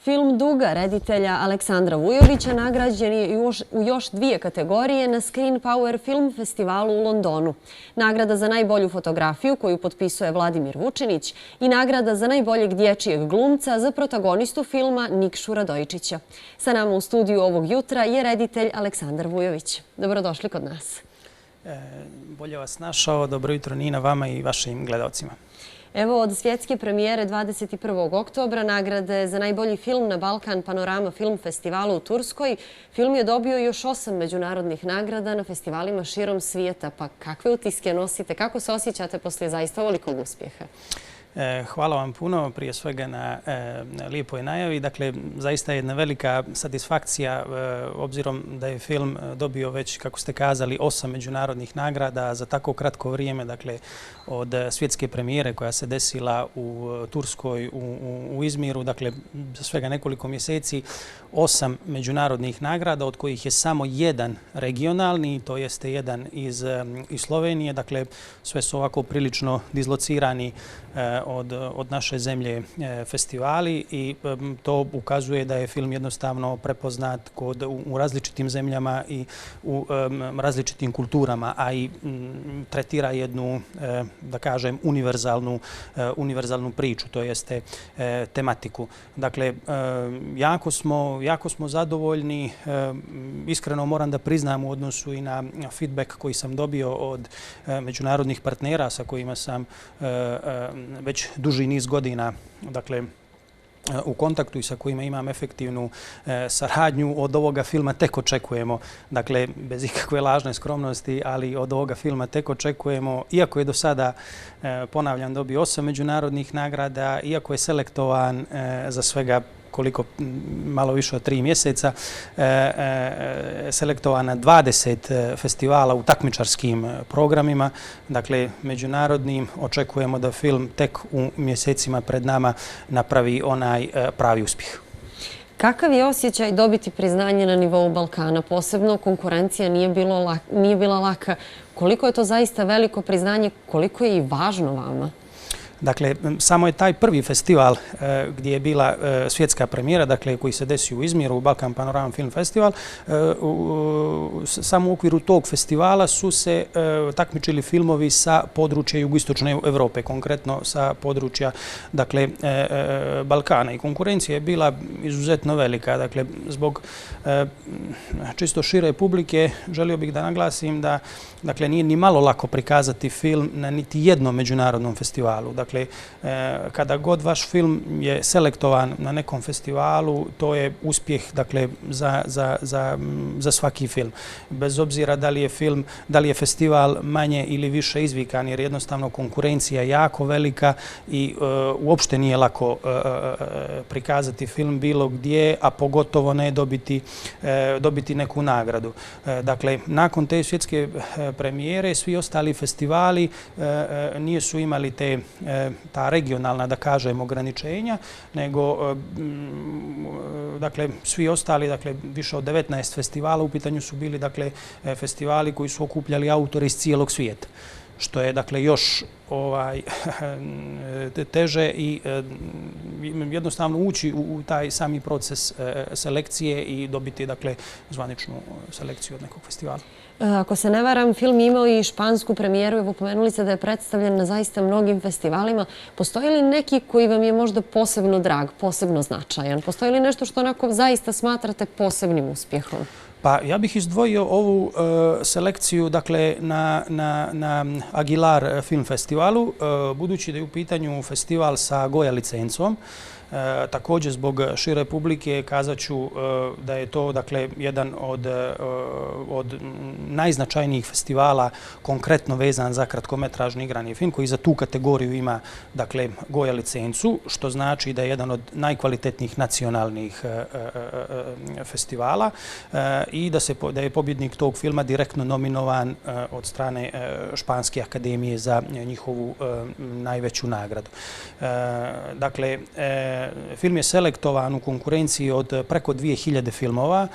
Film Duga reditelja Aleksandra Vujovića nagrađen je u još dvije kategorije na Screen Power Film Festivalu u Londonu. Nagrada za najbolju fotografiju koju potpisuje Vladimir Vučinić i nagrada za najboljeg dječjeg glumca za protagonistu filma Nikšu Radojičića. Sa nama u studiju ovog jutra je reditelj Aleksandar Vujović. Dobrodošli kod nas. Bolje vas našao. Dobro jutro Nina, vama i vašim gledalcima. Evo, od svjetske premijere 21. oktobra nagrade za najbolji film na Balkan Panorama Film Festivalu u Turskoj, film je dobio još 8 međunarodnih nagrada na festivalima širom svijeta. Pa kakve utiske nosite? Kako se osjećate poslije zaista ovolikog uspjeha? Hvala vam puno prije svega na lijepoj najavi. Dakle, zaista je jedna velika satisfakcija obzirom da je film dobio već, kako ste kazali, 8 međunarodnih nagrada za tako kratko vrijeme. Dakle, od svjetske premijere koja se desila u Turskoj, u Izmiru, dakle, za svega nekoliko mjeseci, 8 međunarodnih nagrada, od kojih je samo jedan regionalni, to jeste jedan iz Slovenije. Dakle, sve su ovako prilično dislocirani od naše zemlje festivali i to ukazuje da je film jednostavno prepoznat u različitim zemljama i u različitim kulturama, a i tretira jednu, da kažem, univerzalnu priču, to jeste tematiku. Dakle, jako smo zadovoljni. Iskreno moram da priznam u odnosu i na feedback koji sam dobio od međunarodnih partnera sa kojima sam već duži niz godina, dakle, u kontaktu i sa kojima imam efektivnu saradnju. Od ovoga filma tek očekujemo, dakle, bez ikakve lažne skromnosti, ali od ovoga filma tek očekujemo, iako je do sada, ponavljam, dobio 8 međunarodnih nagrada, iako je selektovan za svega koliko, malo više od 3 mjeseca, selektovana 20 festivala u takmičarskim programima, dakle međunarodnim. Očekujemo da film tek u mjesecima pred nama napravi onaj pravi uspjeh. Kakav je osjećaj dobiti priznanje na nivou Balkana? Posebno konkurencija nije bila laka. Koliko je to zaista veliko priznanje, koliko je i važno vama? Dakle, samo je taj prvi festival gdje je bila svjetska premijera, dakle, koji se desio u Izmiru, u Balkan Panorama Film Festival. Samo u okviru tog festivala su se takmičili filmovi sa područja jugoistočne Evrope, konkretno sa područja, dakle, Balkana. I konkurencija je bila izuzetno velika. Dakle, zbog čisto šire publike želio bih da naglasim da, dakle, nije ni malo lako prikazati film na niti jednom međunarodnom festivalu. Dakle, kada god vaš film je selektovan na nekom festivalu, to je uspjeh, dakle, za svaki film. Bez obzira da li je festival manje ili više izvikan, jer jednostavno konkurencija je jako velika i uopšte nije lako prikazati film bilo gdje, a pogotovo ne dobiti neku nagradu. Dakle, nakon te svjetske premijere, svi ostali festivali nisu imali ta regionalna, da kažem, ograničenja, nego, dakle, svi ostali, dakle, više od 19 festivala u pitanju su bili, dakle, festivali koji su okupljali autore iz cijelog svijeta, što je, dakle, još teže i jednostavno ući u taj sami proces selekcije i dobiti, dakle, zvaničnu selekciju od nekog festivala. Ako se ne varam, film je imao i špansku premijeru. Evo, pomenuli ste da je predstavljen na zaista mnogim festivalima. Postoji li neki koji vam je možda posebno drag, posebno značajan? Postoji li nešto što onako zaista smatrate posebnim uspjehom? Pa ja bih izdvojio ovu selekciju dakle, na Aguilar Film Festivalu, budući da je u pitanju festival sa Goya licencom. Također zbog šire publike kazat ću da je to dakle, jedan od najznačajnijih festivala konkretno vezan za kratkometražni igrani film koji za tu kategoriju ima dakle, Goya licencu, što znači da je jedan od najkvalitetnijih nacionalnih festivala i da je pobjednik tog filma direktno nominovan od strane Španske akademije za njihovu najveću nagradu. Dakle, film je selektovan u konkurenciji od preko 2000 filmova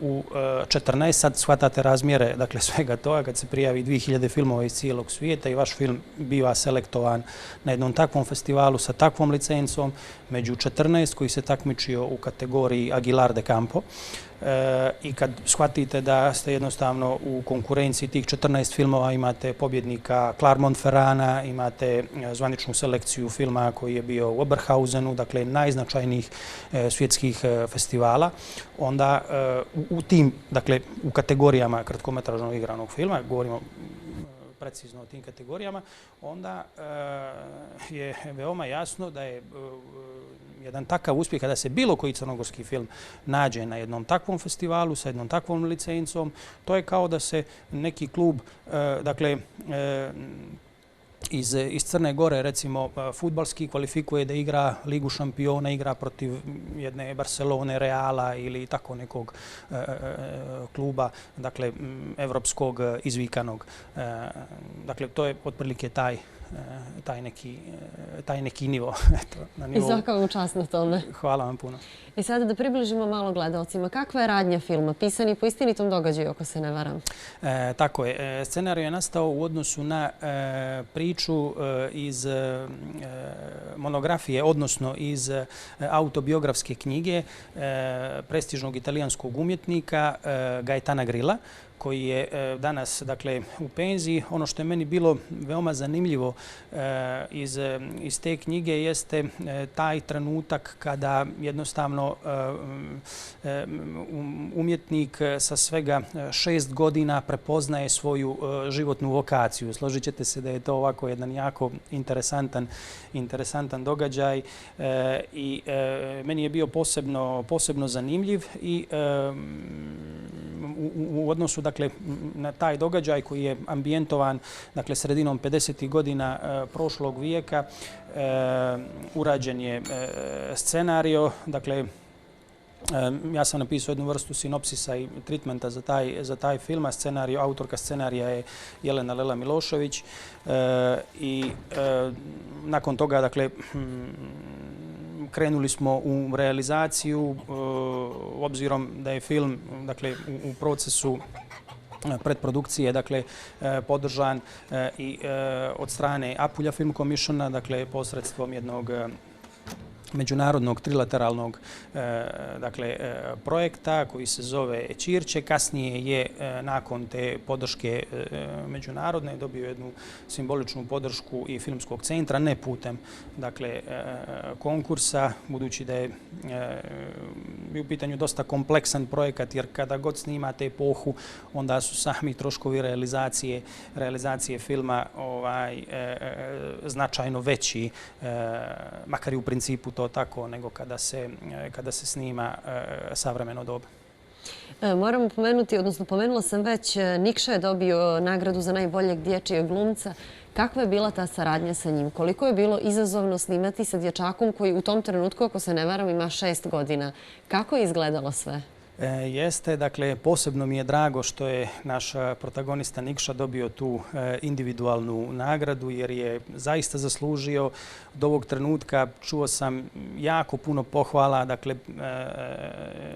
u 14, sad shvatate razmjere dakle, svega toga kad se prijavi 2000 filmova iz cijelog svijeta i vaš film biva selektovan na jednom takvom festivalu sa takvom licencom među 14 koji se takmičio u kategoriji Aguilar de Campo. I kad shvatite da ste jednostavno u konkurenciji tih 14 filmova imate pobjednika Clermont-Ferrana, imate zvaničnu selekciju filma koji je bio u Oberhausenu, dakle najznačajnijih svjetskih festivala, onda u tim, dakle u kategorijama kratkometražnog igranog filma, govorimo precizno o tim kategorijama, onda je veoma jasno da je jedan takav uspjeh kada se bilo koji crnogorski film nađe na jednom takvom festivalu sa jednom takvom licencom, to je kao da se neki klub, dakle, iz Crne Gore, recimo, fudbalski kvalifikuje da igra Ligu šampiona, igra protiv jedne Barcelone, Reala ili tako nekog kluba, dakle, evropskog izvikanog. Dakle, to je otprilike taj neki nivo. I svaka vam čast na tome. Hvala vam puno. I sada da približimo malo gledalcima. Kakva je radnja filma? Pisani po istinitom događaju, ako se ne varam. Tako je. Scenarij je nastao u odnosu na priču iz monografije, odnosno iz autobiografske knjige prestižnog italijanskog umjetnika Gaetana Grilla, koji je danas dakle, u penziji. Ono što je meni bilo veoma zanimljivo iz te knjige jeste taj trenutak kada jednostavno umjetnik sa svega 6 godina prepoznaje svoju životnu vokaciju. Složit ćete se da je to ovako jedan jako interesantan događaj i meni je bio posebno zanimljiv i u odnosu dakle, na taj događaj koji je ambijentovan dakle, sredinom 50. godina prošlog vijeka, urađen je scenario. Dakle, ja sam napisao jednu vrstu sinopsisa i treatmenta za taj film, a autorka scenarija je Jelena Lela Milošević i nakon toga dakle, krenuli smo u realizaciju, obzirom da je film dakle, u procesu predprodukcije dakle, podržan i od strane Apulja Film Commissiona, dakle, posredstvom jednog međunarodnog trilateralnog dakle, projekta koji se zove Ćirće. Kasnije je nakon te podrške međunarodne dobio jednu simboličnu podršku i Filmskog centra, ne putem dakle, konkursa, budući da je u pitanju dosta kompleksan projekat, jer kada god snimate epohu, onda su sami troškovi realizacije filma značajno veći, makar i u principu to tako, nego kada se snima savremeno doba. Moram pomenuti, odnosno pomenula sam već, Nikša je dobio nagradu za najboljeg dječjeg glumca. Kakva je bila ta saradnja sa njim? Koliko je bilo izazovno snimati sa dječakom koji u tom trenutku, ako se ne varam, ima 6 godina? Kako je izgledalo sve? Jeste, dakle, posebno mi je drago što je naš protagonista Nikša dobio tu individualnu nagradu, jer je zaista zaslužio. Od ovog trenutka čuo sam jako puno pohvala, dakle,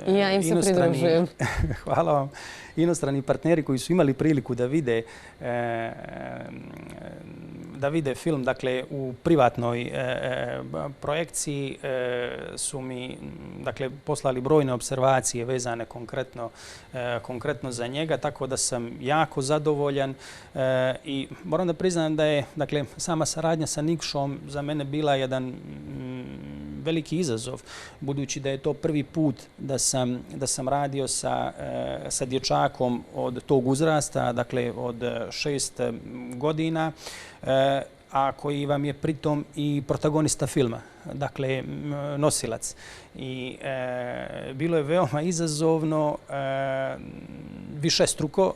i ja im se pridružujem. Hvala vam. Inostrani partneri koji su imali priliku da vide da vide film, dakle, u privatnoj projekciji su mi, dakle, poslali brojne observacije vezane konkretno za njega, tako da sam jako zadovoljan i moram da priznam da je, dakle, sama saradnja sa Nikšom za mene bila jedan veliki izazov, budući da je to prvi put da sam radio sa dječakom od tog uzrasta, dakle od 6 godina, a koji vam je pritom i protagonista filma, dakle nosilac. I bilo je veoma izazovno, višestruko,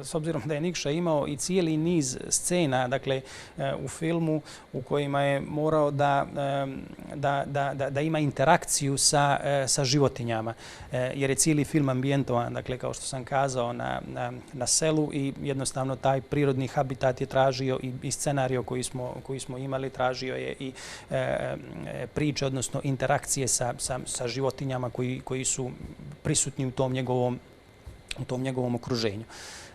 s obzirom da je Nikša imao i cijeli niz scena, dakle, u filmu u kojima je morao da ima interakciju sa životinjama, jer je cijeli film ambijentovan, dakle, kao što sam kazao, na selu i jednostavno taj prirodni habitat je tražio i scenario koji smo imali, tražio je i priče, odnosno interakcije sa životinjama koji su prisutni u tom njegovom okruženju.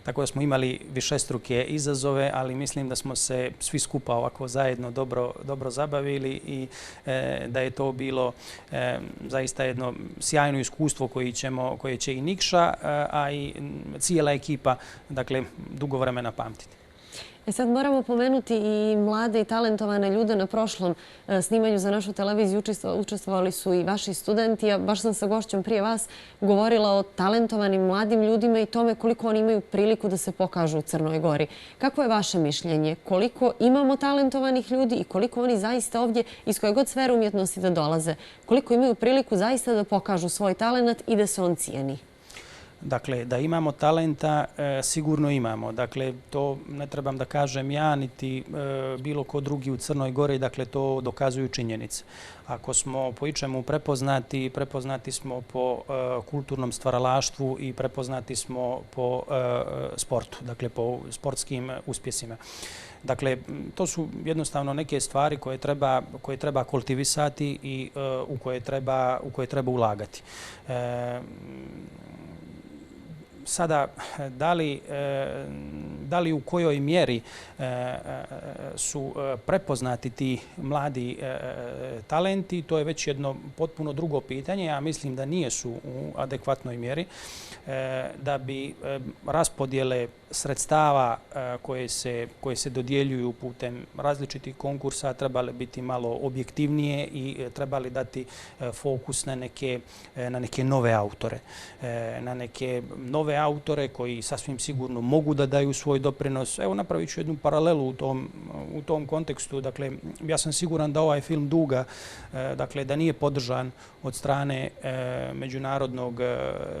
Tako da smo imali višestruke izazove, ali mislim da smo se svi skupa ovako zajedno dobro zabavili i da je to bilo zaista jedno sjajno iskustvo koje će i Nikša, a i cijela ekipa, dakle, dugo vremena pamtiti. Sad moramo pomenuti i mlade i talentovane ljude. Na prošlom snimanju za našu televiziju učestvovali su i vaši studenti. Ja baš sam sa gošćom prije vas govorila o talentovanim mladim ljudima i tome koliko oni imaju priliku da se pokažu u Crnoj Gori. Kako je vaše mišljenje? Koliko imamo talentovanih ljudi i koliko oni zaista ovdje iz koje god sfere umjetnosti da dolaze? Koliko imaju priliku zaista da pokažu svoj talent i da se on cijeni? Dakle, da imamo talenta, sigurno imamo. Dakle, to ne trebam da kažem ja, niti bilo ko drugi u Crnoj Gori, dakle, to dokazuju činjenice. Ako smo po ičemu prepoznati smo po kulturnom stvaralaštvu i prepoznati smo po sportu, dakle, po sportskim uspjesima. Dakle, to su jednostavno neke stvari koje treba kultivisati i u koje treba ulagati. Sada, da li u kojoj mjeri su prepoznati ti mladi talenti, to je već jedno potpuno drugo pitanje. Ja mislim da nijesu u adekvatnoj mjeri, da bi raspodjele sredstava koje se dodjeljuju putem različitih konkursa trebale biti malo objektivnije i trebali dati fokus na neke nove autore. Na neke nove autore koji sasvim sigurno mogu da daju svoj doprinos. Evo, napravit ću jednu paralelu u tom kontekstu. Dakle, ja sam siguran da ovaj film Duga, dakle, da nije podržan od strane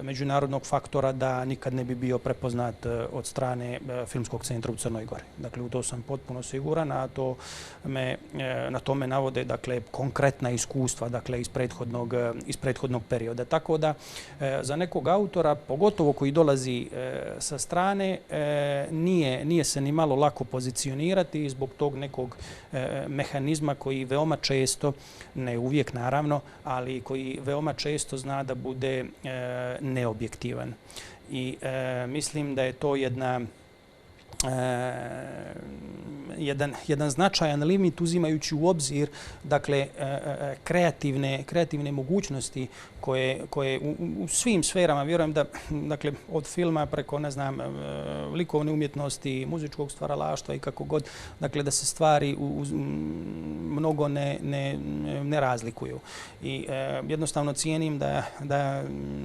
međunarodnog faktora, da nikad ne bi bio prepoznat od strane Filmskog centra u Crnoj Gori. Dakle, u to sam potpuno siguran, a na to me navode, dakle, konkretna iskustva, dakle, iz prethodnog perioda. Tako da, za nekog autora, pogotovo koji dolazi sa strane, nije se ni malo lako pozicionirati zbog tog nekog mehanizma koji veoma često, ne uvijek naravno, ali koji veoma često zna da bude neobjektivan. I mislim da je to jedan značajan limit uzimajući u obzir, dakle, kreativne mogućnosti koje u svim sferama, vjerujem da, dakle, od filma preko, ne znam, likovne umjetnosti, muzičkog stvaralaštva i kako god, dakle, da se stvari mnogo ne razlikuju. I jednostavno cijenim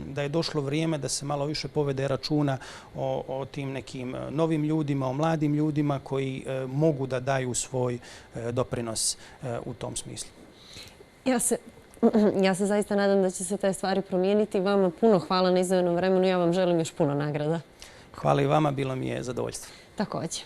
da je došlo vrijeme da se malo više povede računa o tim nekim novim ljudima, o mladim ljudima koji mogu da daju svoj doprinos u tom smislu. Ja se zaista nadam da će se te stvari promijeniti. Vama puno hvala na izdvojenom vremenu. Ja vam želim još puno nagrada. Hvala i vama, bilo mi je zadovoljstvo. Također.